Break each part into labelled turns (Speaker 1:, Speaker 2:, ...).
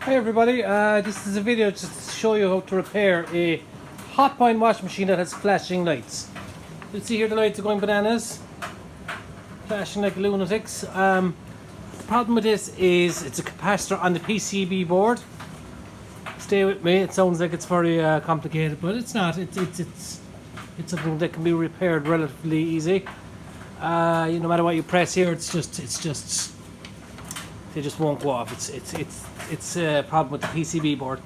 Speaker 1: Hey everybody, this is a video just to show you how to repair a Hotpoint washing machine that has flashing lights. You'll see here the lights are going bananas, flashing like lunatics. The problem with this is it's a capacitor on the PCB board. Stay with me, it sounds like it's very complicated, but it's not. It's something that can be repaired relatively easy. No matter what you press here, it's just they just won't go off. It's a problem with the PCB board.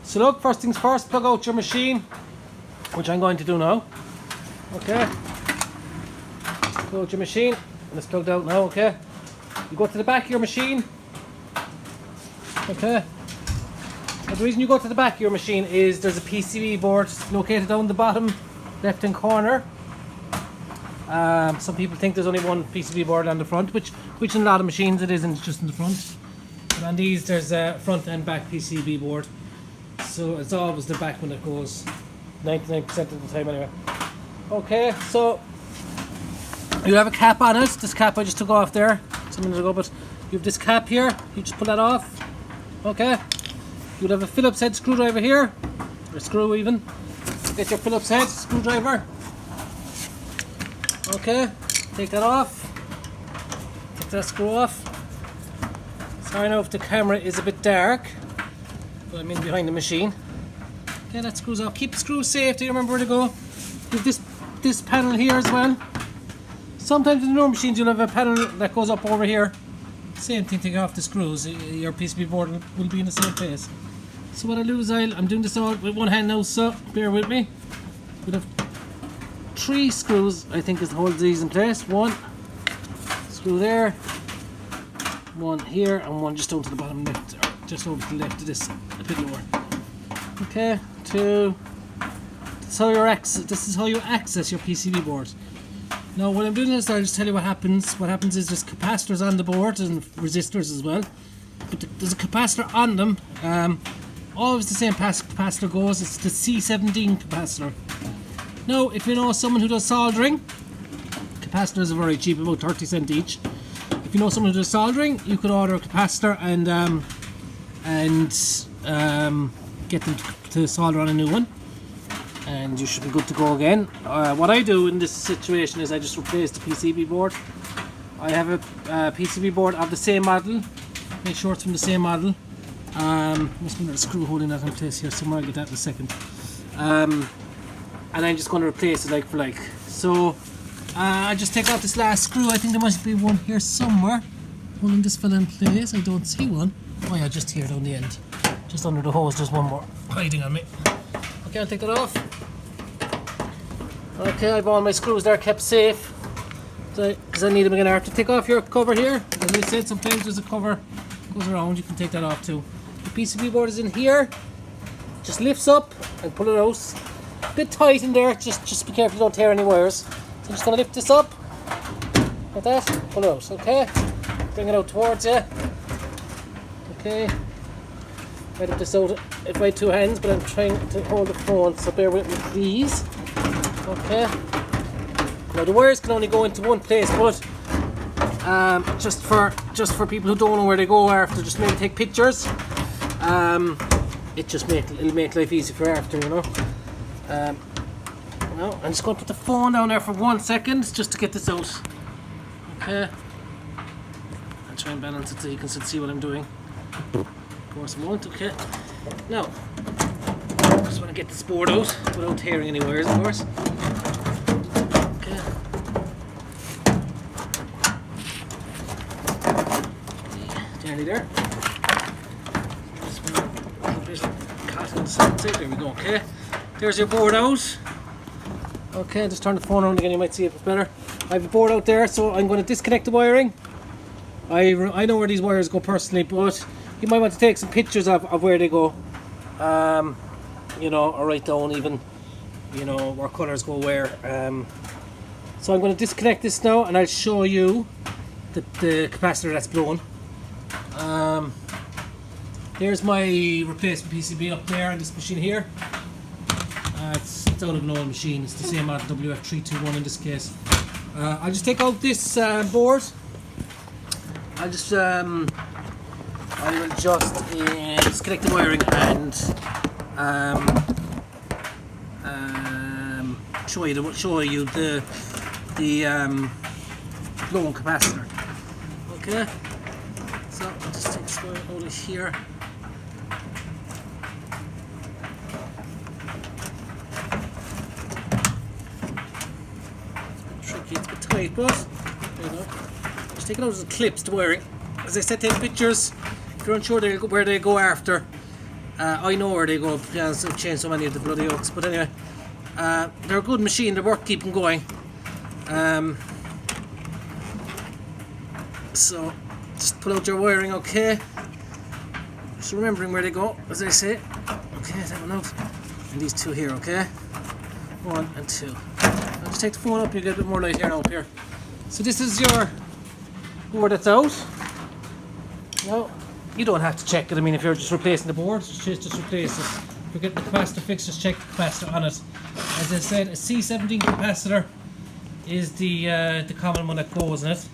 Speaker 1: So look, first things first, plug out your machine, which I'm going to do now. Okay. Plug out your machine, and it's plugged out now. Okay. You go to the back of your machine. Okay. And the reason you go to the back of your machine is there's a PCB board located down the bottom left-hand corner. Some people think there's only one PCB board on the front, which in a lot of machines it isn't, just in the front. But on these there's a front and back PCB board. So it's always the back one that goes 99% of the time anyway. Okay, so you have a cap on it. This cap I just took off there some minutes ago, but you have this cap here. You just pull that off. Okay. You'll have a Phillips head screwdriver here, or screw even. Get your Phillips head screwdriver. Okay, take that off. Take that screw off. Sorry now if the camera is a bit dark, but I'm in behind the machine. Okay, that screws off. Keep the screws safe. Do you remember where to go? You have this panel here as well. Sometimes in the normal machines you'll have a panel that goes up over here. Same thing, take off the screws. Your PCB board will be in the same place. So what I'll do is I'm doing this all with one hand now, so bear with me. We'll have 3 screws, I think, is hold these in place. One screw there, one here, and one just down to the bottom left, or just over to the left of this, a bit lower. Okay, 2. This is how you access your PCB board. Now, when I'm doing this, I'll just tell you what happens. What happens is there's capacitors on the board and resistors as well. But there's a capacitor on them. Always the same capacitor goes. It's the C17 capacitor. Now, if you know someone who does soldering, capacitors are very cheap, about 30 cents each. If you know someone who does soldering, you could order a capacitor and get them to solder on a new one, and you should be good to go again. What I do in this situation is I just replace the PCB board. I have a PCB board of the same model. Make sure it's from the same model. Must be another screw holding that in place here somewhere. I'll get that in a second. And I'm just going to replace it like for like. So I just take out this last screw. I think there must be one here somewhere holding this fella in place. I don't see one. Oh yeah, just here down the end, just under the hose. There's one more hiding on me. Okay, I'll take that off. Okay, I've all my screws there kept safe because I need them again. I have to take off your cover here. As I said, sometimes there's a cover that goes around. You can take that off too. The PCB board is in here. Just lifts up and pull it out. A bit tight in there. Just be careful you don't tear any wires. So I'm just going to lift this up like that. Pull it out. Okay. Bring it out towards you. Okay. I lift this out with my 2 hands, but I'm trying to hold the phone, so bear with me, please. Okay. Now the wires can only go into one place, but just for people who don't know where they go after, just maybe take pictures. It'll make life easy for after, you know. Now I'm just going to put the phone down there for 1 second just to get this out. Okay. I'll try and balance it so you can see what I'm doing. Of course I won't. Okay. Now I just want to get this board out without tearing any wires, of course. Okay. Nearly there. There we go. Okay, there's your board out. Okay, just turn the phone around again, you might see it a bit better. I have a board out there, so I'm going to disconnect the wiring. I know where these wires go personally, but you might want to take some pictures of where they go. You know, or write down even, you know, where colours go where. So I'm going to disconnect this now, and I'll show you the capacitor that's blown. There's my replacement PCB up there on this machine here. It's out of an old machine. It's the same model WF321 in this case. I'll just take out this board. I'll I will just disconnect the wiring and show you the blown capacitor. Okay, so I'll just take this wire out of here. Tricky, it's a bit tight, but there you go. Just take it out of the clips, the wiring. As I said, take pictures. If you're unsure where they go after, I know where they go because I've changed so many of the bloody hooks. But anyway, they're a good machine. They're worth keeping going. So just pull out your wiring, okay? Just remembering where they go, as I say. Okay, that one out. And these two here, okay? 1 and 2. I'll just take the phone up. You get a bit more light here now up here. So this is your board that's out. Now, you don't have to check it. I mean, if you're just replacing the board, just replace it. If you're getting the capacitor fixed, just check the capacitor on it. As I said, a C17 capacitor is the common one that goes in it.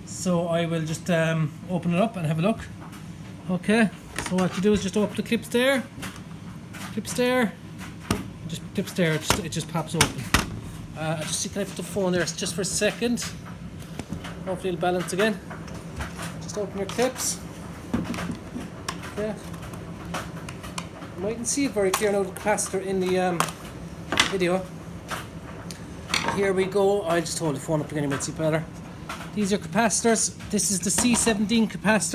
Speaker 1: So I will just open it up and have a look. Okay, so what you do is just open the clips there, just clips there, it just pops open. I just see, can I put the phone there just for a second? Hopefully it'll balance again. Just open your clips. Okay. You mightn't see it very clear now, the capacitor in the video. Here we go. I'll just hold the phone up again, you might see better. These are capacitors. This is the C17 capacitor.